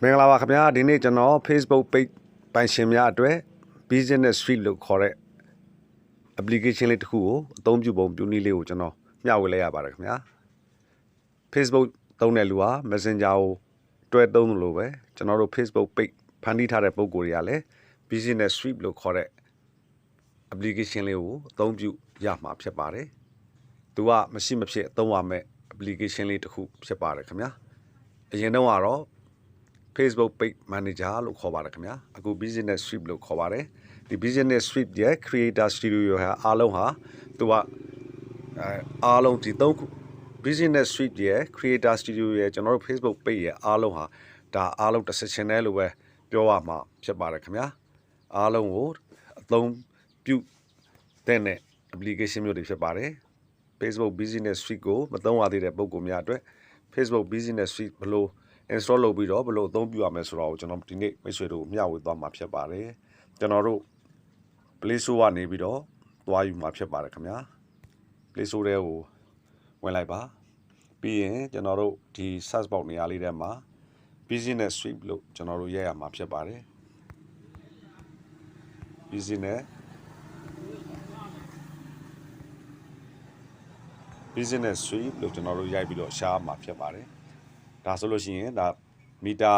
မင်္ဂလာပါခင်ဗျာဒီနေ့ကျွန်တော် Facebook page ပိုင်ရှင်များအတွက် Business Suite လို့ခေါ်တဲ့ application လေးတစ်ခုကိုအသုံးပြုပုံပြုနည်းလေးကိုကျွန်တော်မျှဝေလိုက်ရပါတယ်ခင်ဗျာ Facebook သုံးတဲ့လူဟာ Messenger ကိုတွဲသုံးလို့ပဲကျွန်တော်တို့ Facebook page ဖန်တီးထားတဲ့ပုံကိုယ်တွေကလည်း Business Suite လို့ခေါ်တဲ့ application လေးကိုအသုံးပြုရမှာဖြစ်ပါတယ်သူကမရှိမဖြစ်အသုံးရမယ့် application လေးတစ်ခုဖြစ်ပါတယ်ခင်ဗျာအရင်တော့ကတော့Facebook page manager လို့ခေါ်ပါတယ်ခင်ဗျာအခု business suite လို့ခေါ်ပါတယ်ဒီ business suite ရဲ့ creator studio ဟာအားလုံးဟာသူကအားလုံးဒီ3ခု business suite ရဲ့ creator studio ရဲ့ကျွန်တော်တို့ Facebook page ရဲ့အားလုံးဟာဒါအားလုံးတစ် section နဲ့လို့ပဲပြောရမှာဖြစ်ပါတယ်ခင်ဗျာအားလုံးကိုအသုံးပြုတဲ့ application မျိုးတွေဖြစ်ပါတယ် Facebook business suite ကိုမသုံးရသေးတဲ့ပုံကိုများအတွက် Facebook business suite ဘယ်လိုinstall လုပ်ပြီးတော့ဘယ်လိုအသုံးပြုရမလဲဆိုတော့ကျွန်တော်ဒီနေ့မိတ်ဆွေတို့မျှဝေသွားမှာဖြစ်ပါတယ်ကျွန်တော်တို့ Play Store ကနေပြီးတော့သွားယူမှာဖြစ်ပါတယ်ခင်ဗျာ Play Store ထဲကိုဝင်လိုက်ပါပြီးရင်ကျွန်တော်တို့ဒီ search box နေရာလေးထဲမှာ Business Suite လို့ကျွန်တော်တို့ရိုက်ရမှာဖြစ်ပါတယ် Business Suite လို့ကျွန်တော်တို့ရိုက်ပြီးတော့ရှားမှာဖြစ်ပါတယ်ဒါဆိုလို့ရှိရင်ဒါမီတာ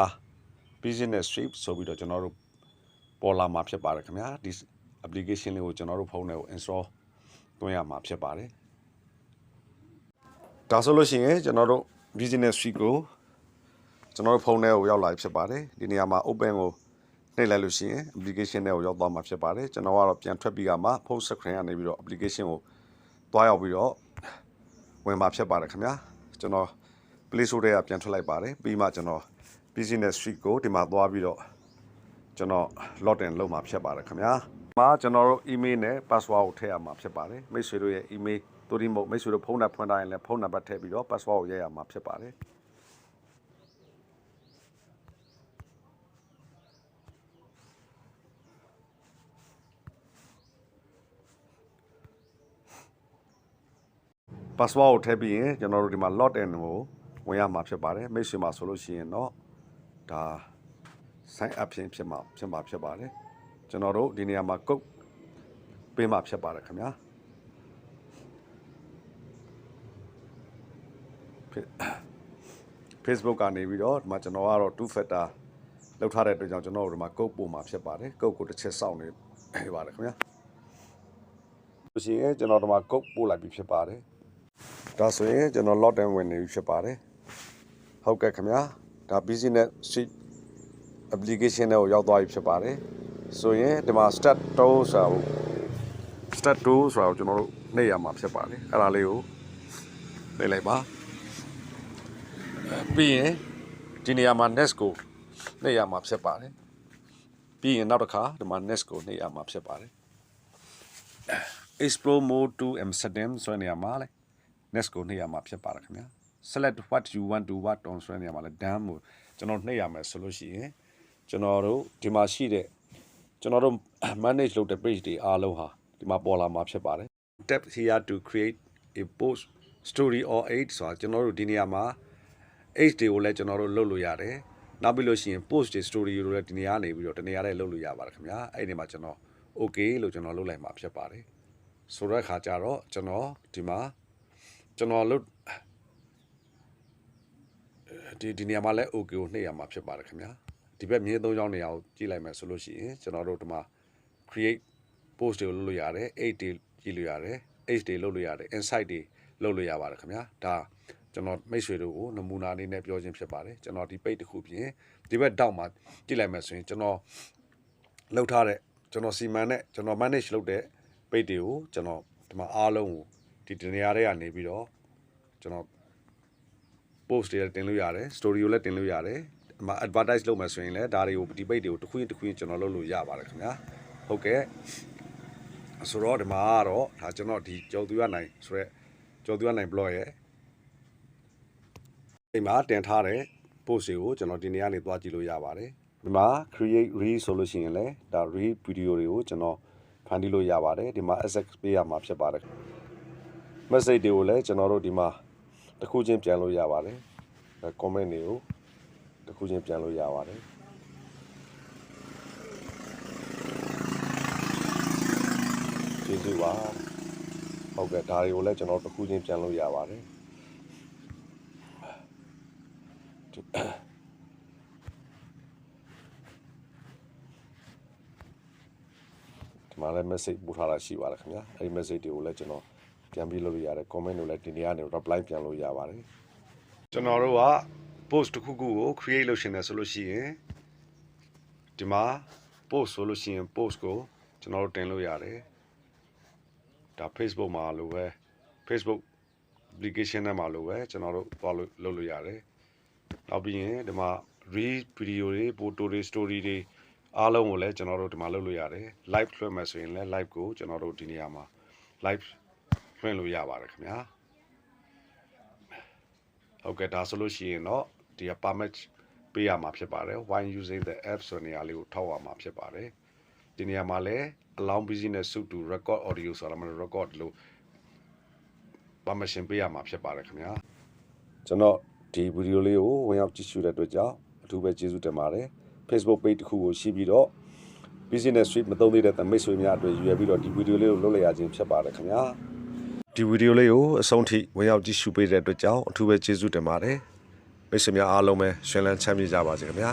business suite ဆိုပြီးတော့ကျွန်တော်တို့ပေါ်လာမှာဖြစ်ပါတယ်ခင်ဗျာဒီ application လေးကိုကျွန်တော်တို့ဖုန်းထဲကို install သွင်းရမှာဖြစ်ပါတယ်ဒါဆိုလို့ရှိရင်ကျွန်တော်တို့ business suite ကိုကျွန်တော်တို့ဖုန်းထဲကိုရောက်လာဖြစ်ပါတယ်ဒီနေရာမှာ open ကိုနှိပ်လိုက်လို့ရှိရင် application ထဲကိုရောက်သွားမှာဖြစ်ပါတယ်ကျွန်တော်ကတော့ပြန်ထွက်ပြီးကမှ phone screen ကနေပြီးတော့ application ကိုတွားရောက်ပြီးတော့ဝင်မှာဖြစ်ပါတယ်ခင်ဗျာကျွန်တော်Play Store ထဲကပြန်ထွက်လိုက်ပါတယ်ပြီးမှကျွန်တော် Business Suite ကိုဒီမှာသွားပြီးတော့ကျွန်တော် login လုပ်မှာဖြစ်ပါတယ်ခင်ဗျာမှာကျွန်တော်တို့ email နဲ့ password ကိုထည့်ရမှာဖြစ်ပါတယ်မိတ်ဆွေတို့ရဲ့ email တို့ဒီမို့မိတ်ဆွေတို့ဖုန်းနံပါတ်ဖွင့်ထားရင်လည်းဖုန်းနံပါတ်ထည့်ပြီးတော့ password ကိုရိုက်ရမှာဖြစ်ပါတယ်password ကိုထည့်ပြီးရင်ကျွန်တော်တို့ဒီမှာ login ကိုဝင်ရမှာဖြစ်ပါတယ်မိတ်ဆွေမှာဆိုလို့ရှိရင်တော့ဒါ sign up ဖြစ်မှာဖြစ်ပါတယ်ကျွန်တော်တို့ဒီနေရာမှာ code ပေးမှာဖြစ်ပါတယ်ခင်ဗျာFacebook ကနေပြီးတော့ဒီမှာကျွန်တော်ကတော့ two factor လောက်ထားတဲ့အတွက်ကြောင့်ကျွန်တော်တို့ဒီမှာ code ပို့မှာဖြစ်ပါတယ် code ကိုတစ်ချက်စောင့်နေပါတယ်ခင်ဗျာဆိုရင်ကျွန်တော်ဒီမှာ code ပို့လိုက်ပြီဖြစ်ပါတယ်ဒါဆိုရင်ကျွန်တော် login ဝင်နေပြီဖြစ်ပါတယ်ဟုတ်ကဲ့ခင်ဗျာဒါ business suite application တွေကိုရောက်သွားပြီဖြစ်ပါတယ်ဆိုရင်ဒီမှာ start 2ဆိုတာကိုကျွန်တော်တို့နှိပ်ရမှာဖြစ်ပါတယ်အဲ့ဒါလေးကိုနှိပ်လိုက်ပါပြီးရင်ဒီနေရာမှာ next ကိုနှိပ်ရမှာဖြစ်ပါတယ်ပြီးရင်နောက်တစ်ခါဒီမှာ next ကိုနှိပ်ရမှာဖြစ်ပါတယ် explore more to Amsterdam ဆိုတဲ့နေရာမှာလေ next ကိုနှိပ်ရမှာဖြစ်ပါတယ်ခင်ဗျာ select what you want to work on ဆိုတဲ့နေရာမှာလေ done ကိုကျွန်တော်နှိပ်ရမယ်ဆိုလို့ရှိရင်ကျွန်တော်တို့ဒီမှာရှိတဲ့ကျွန်တော်တို့ manage လုပ်တဲ့ page တွေအားလုံးဟာဒီမှာပေါ်လာမှာဖြစ်ပါတယ် tap here to create a post story or aid ဆိုတာကျွန်တော်တို့ဒီနေရာမှာ aid တွေကိုလည်းကျွန်တော်တို့လုပ်လို့ရတယ်နောက်ပြီးလို့ရှိရင် post တွေ story တွေလည်းဒီနေရာနေပြီးတော့တနေရာနဲ့လုပ်လို့ရပါတယ်ခင်ဗျာအဲ့ဒီမှာကျွန်တော် okay လို့ကျွန်တော်လုပ်လိုက်မှာဖြစ်ပါတယ်ဆိုတဲ့အခါကျတော့ကျွန်တော်ဒီမှာကျွန်တော်လုပ်ဒီနေရာမှာလည်း okay ကိုနှိပ်ရမှာဖြစ်ပါတယ်ခင်ဗျာဒီဘက်မြေသုံးချောင်းနေရာကိုကြည့်လိုက်မယ်ဆိုလို့ရှိရင်ကျွန်တော်တို့ဒီမှာ create post တွေလုပ်လို့ရတယ် aid တွေကြည့်လို့ရတယ် aid တွေလုပ်လို့ရတယ် insight တွေလုပ်လို့ရပါတယ်ခင်ဗျာဒါကျွန်တော်မိတ်ဆွေတို့ကိုနမူနာအနေနဲ့ပြောခြင်းဖြစ်ပါတယ်ကျွန်တော်ဒီ page တစ်ခုပြင်ဒီဘက်တောက်မှာကြည့်လိုက်မယ်ဆိုရင်ကျွန်တော်လုပ်ထားတဲ့ကျွန်တော်စီမံနဲ့ကျွန်တော် manage လုပ်တဲ့ page တွေကိုကျွန်တော်ဒီမှာအားလုံးကိုဒီနေရာတွေကနေပြီးတော့ကျွန်တော် post တွေတင်လို့ရတယ် story ကိုလည်းတင်လို့ရတယ်ဒီမှာ advertise လုပ်မယ်ဆိုရင်လည်းဒါတွေကိုဒီ page တွေကိုတစ်ခွင်းကျွန်တော်လုပ်လို့ရပါတယ်ခင်ဗျာဟုတ်ကဲ့ဆိုတော့ဒီမှာကတော့ဒါကျွန်တော်ဒီကျော်သူရနိုင်ဆိုရက်ကျော်သူရနိုင် blog ရဲ့ဒီမှာတင်ထားတဲ့ post တွေကိုကျွန်တော်ဒီနေရာနေသွားကြည့်လို့ရပါတယ်ဒီမှာ create reel ဆိုလို့ရှိရင်လည်းဒါ reel video တွေကိုကျွန်တော်ဖန်တီးလို့ရပါတယ်ဒီမှာ access ပေးရမှာဖြစ်ပါတယ် message တွေကိုလည်းကျွန်တော်တို့ဒီမှာတစ်ခုချင်းပြန်လို့ရပါတယ် comment တွေကို တစ်ခုချင်းပြန်လို့ရပါတယ်ကျေးဇူးပါဟုတ်ကဲ့ဒါတွေကိုလည်းကျွန်တော်တစ်ခုချင်းပြန်လို့ရပါတယ်ဒီမှာလည်း message ပို့ထားတာရှိပါတယ်ခင်ဗျာအဲ့ဒီ message တွေကိုလည်းကျွန်တော်ပြန်ပြီးလုပ်လို့ရတယ် comment တွေလည်းဒီနေ့ကနေ reply ပြန်လို့ရပါတယ်ကျွန်တော်တို့က post တစ်ခုခုကို create လုပ်ရှင်တယ်ဆိုလို့ရှိရင်ဒီမှာ post ဆိုလို့ရှိရင် post ကိုကျွန်တော်တို့တင်လို့ရတယ်ဒါ Facebook မှာလို့ပဲ Facebook application ထဲမှာလို့ပဲကျွန်တော်တို့သွားလို့လုပ်လို့ရတယ်နောက်ပြီးရင်ဒီမှာ reel video တွေ photo တွေ story တွေအားလုံးကိုလည်းကျွန်တော်တို့ဒီမှာလုပ်လို့ရတယ် live လွှင့်မယ်ဆိုရင်လည်း live ကိုကျွန်တော်တို့ဒီနေရာမှာ live လွှင့်လို့ရပါတယ်ခင်ဗျာဟုတ်ကဲ့ဒါဆိုလို့ရှိရင်တော့ဒီ permit ပေးရမှာဖြစ်ပါတယ် when using the app ဆိုတဲ့နေရာလေးကိုထောက်ရမှာဖြစ်ပါတယ်ဒီနေရာမှာလည်း allow business suit to record audio ဆိုတာမှ record လို့ permission ပေးရမှာဖြစ်ပါတယ်ခင်ဗျာကျွန်တော်ဒီဗီဒီယိုလေးကိုဝင်ရောက်ကြည့်ရှုတဲ့အတွက်ကြောင့်အထူးပဲကျေးဇူးတင်ပါတယ် Facebook page တစ်ခုကိုရှိပြီးတော့ business suite မသုံးသေးတဲ့မိတ်ဆွေများအတွက်ရွေးပြီးတော့ဒီဗီဒီယိုလေးကိုလုပ်လိုက်ရခြင်းဖြစ်ပါတယ်ခင်ဗျာဒီဗီဒီယိုလေးကိုအဆုံးထိဝင်ရောက်ကြည့်ရှုပေးတဲ့အတွက်ကြောင့်အထူးပဲကျေးဇူးတင်ပါတယ်မိတ်ဆွေများအားလုံးပဲရှင်လန်းချမ်းမြေ့ကြပါစေခင်ဗျာ